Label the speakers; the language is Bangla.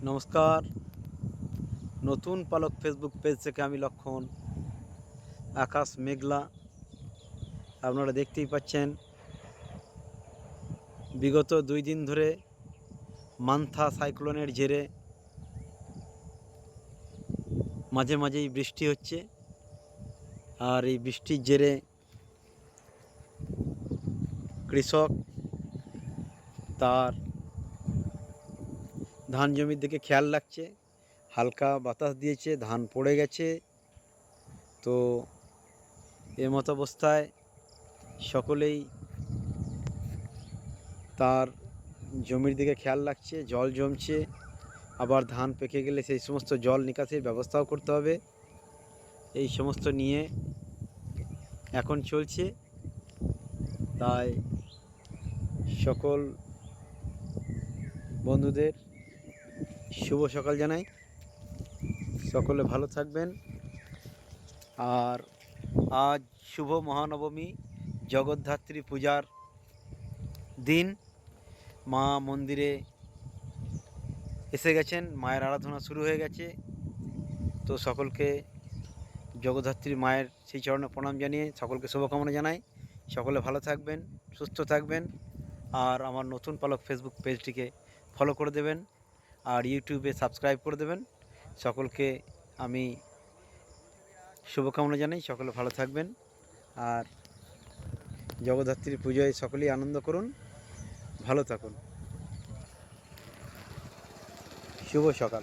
Speaker 1: নমস্কার। নতুন পালক ফেসবুক পেজ থেকে আমি লক্ষণ। আকাশ মেঘলা, আপনারা দেখতেই পাচ্ছেন। বিগত 2 দিন ধরে মান্থা সাইক্লোনের জেরে মাঝে মাঝেই বৃষ্টি হচ্ছে, আর এই বৃষ্টির জেরে কৃষক তার ধান জমির দিকে খেয়াল রাখছে। হালকা বাতাস দিয়েছে, ধান পড়ে গেছে। তো এমত অবস্থায় সকলেই তার জমির দিকে খেয়াল রাখছে। জল জমছে, আবার ধান পেকে গেলে সেই সমস্ত জল নিকাশির ব্যবস্থাও করতে হবে। এই সমস্ত নিয়ে এখন চলছে। তাই সকল বন্ধুদের শুভ সকাল জানাই। সকলে ভালো থাকবেন। আর আজ শুভ মহানবমী, জগদ্ধাত্রী পূজার দিন। মা মন্দিরে এসে গেছেন, মায়ের আরাধনা শুরু হয়ে গেছে। তো সকলকে জগদ্ধাত্রী মায়ের সেই চরণে প্রণাম জানিয়ে সকলকে শুভকামনা জানাই। সকলে ভালো থাকবেন, সুস্থ থাকবেন। আর আমার নতুন পালক ফেসবুক পেজটিকে ফলো করে দেবেন, আর ইউটিউবে সাবস্ক্রাইব করে দেবেন। সকলকে আমি শুভকামনা জানাই। সকলে ভালো থাকবেন। আর জগদ্ধাত্রী পুজোয় সকলেই আনন্দ করুন, ভালো থাকুন। শুভ সকাল।